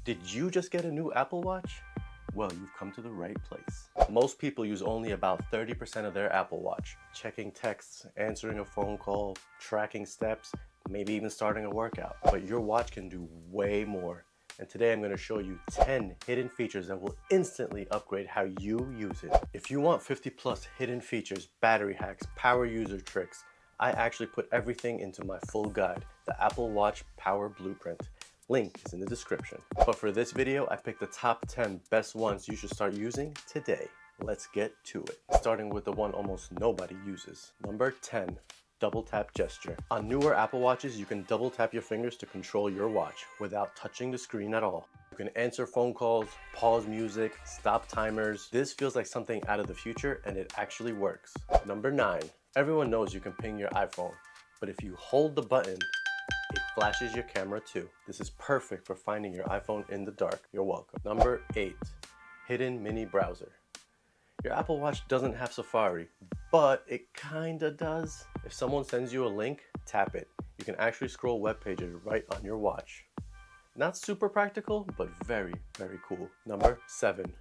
Did you just get a new Apple Watch? Well, you've come to the right place. Most people use only about 30% of their Apple Watch, checking texts, answering a phone call, tracking steps, maybe even starting a workout. But your watch can do way more. And today I'm going to show you 10 hidden features that will instantly upgrade how you use it. If you want 50 plus hidden features, battery hacks, power user tricks, I actually put everything into my full guide, the Apple Watch Power Blueprint. Link is in the description. But for this video, I picked the top 10 best ones you should start using today. Let's get to it. Starting with the one almost nobody uses. Number 10, double tap gesture. On newer Apple Watches, you can double tap your fingers to control your watch without touching the screen at all. You can answer phone calls, pause music, stop timers. This feels like something out of the future, and it actually works. Number 9, everyone knows you can ping your iPhone, but if you hold the button, it flashes your camera too. This is perfect for finding your iPhone in the dark. You're welcome. Number 8, hidden mini browser. Your Apple Watch doesn't have Safari, but it kinda does. If someone sends you a link, tap it. You can actually scroll web pages right on your watch. Not super practical, but very, very cool. Number 7,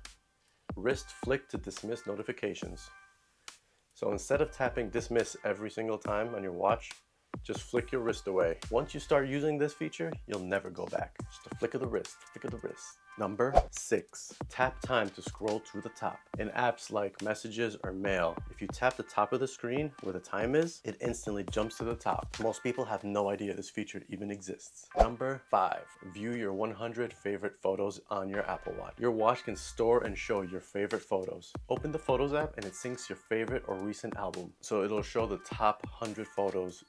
wrist flick to dismiss notifications. So instead of tapping dismiss every single time on your watch, just flick your wrist away. Once you start using this feature, you'll never go back. Just a flick of the wrist, flick of the wrist. Number 6, tap time to scroll to the top. In apps like Messages or Mail, if you tap the top of the screen where the time is, it instantly jumps to the top. Most people have no idea this feature even exists. Number 5, view your 100 favorite photos on your Apple Watch. Your watch can store and show your favorite photos. Open the Photos app and it syncs your favorite or recent album. So it'll show the top 100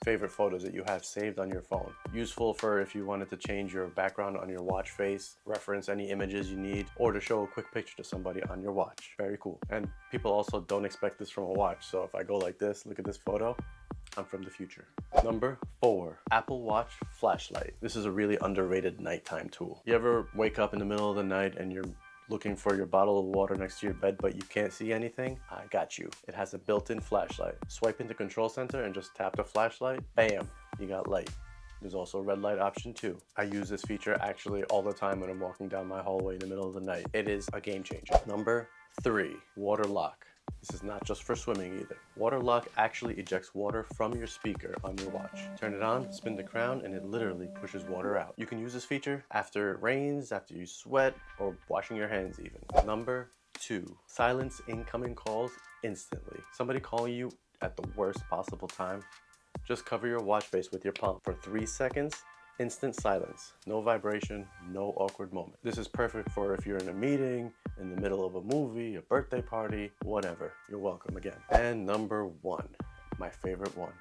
favorite photos that you have saved on your phone. Useful for if you wanted to change your background on your watch face, reference any images you need, or to show a quick picture to somebody on your watch. Very cool. And people also don't expect this from a watch. So if I go like this, look at this photo, I'm from the future. Number 4, Apple Watch flashlight. This is a really underrated nighttime tool. You ever wake up in the middle of the night and you're looking for your bottle of water next to your bed, but you can't see anything? I got you. It has a built-in flashlight. Swipe into Control Center and just tap the flashlight. Bam, you got light. There's also a red light option too. I use this feature actually all the time when I'm walking down my hallway in the middle of the night. It is a game changer. Number 3, water lock. This is not just for swimming either. Water lock actually ejects water from your speaker on your watch. Turn it on, spin the crown, and it literally pushes water out. You can use this feature after it rains, after you sweat, or washing your hands even. Number 2, silence incoming calls instantly. Somebody calling you at the worst possible time, just cover your watch face with your palm for 3 seconds. Instant silence, no vibration, no awkward moment. This is perfect for if you're in a meeting, in the middle of a movie, a birthday party, whatever. You're welcome again. And number 1, my favorite one.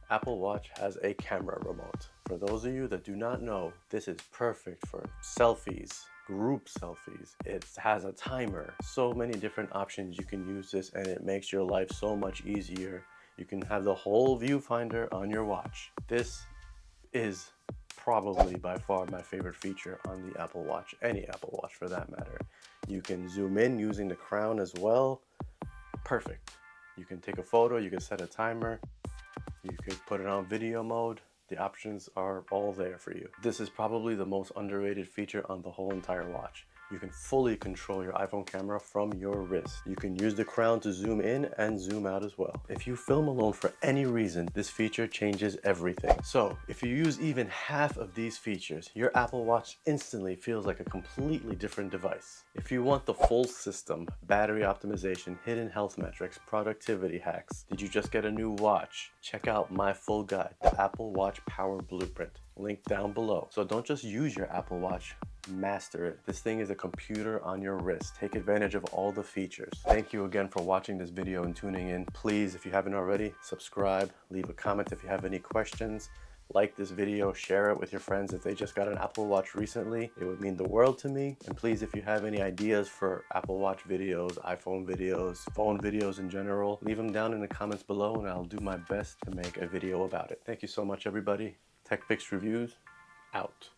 Apple Watch has a camera remote. For those of you that do not know, this is perfect for selfies, group selfies. It has a timer, so many different options you can use this, and it makes your life so much easier. You can have the whole viewfinder on your watch. This is probably by far my favorite feature on the Apple Watch, any Apple Watch for that matter. You can zoom in using the crown as well. Perfect. You can take a photo, you can set a timer, you could put it on video mode. The options are all there for you. This is probably the most underrated feature on the whole entire watch. You can fully control your iPhone camera from your wrist. You can use the crown to zoom in and zoom out as well. If you film alone for any reason, this feature changes everything. So if you use even half of these features, your Apple Watch instantly feels like a completely different device. If you want the full system, battery optimization, hidden health metrics, productivity hacks, did you just get a new watch? Check out my full guide, the Apple Watch Power Blueprint. Link down below. So don't just use your Apple Watch, master it. This thing is a computer on your wrist. Take advantage of all the features. Thank you again for watching this video and tuning in. Please, if you haven't already, subscribe, leave a comment if you have any questions. Like this video, share it with your friends if they just got an Apple Watch recently. It would mean the world to me. And please, if you have any ideas for Apple Watch videos, iPhone videos, phone videos in general, leave them down in the comments below and I'll do my best to make a video about it. Thank you so much, everybody. TechFix Reviews, out.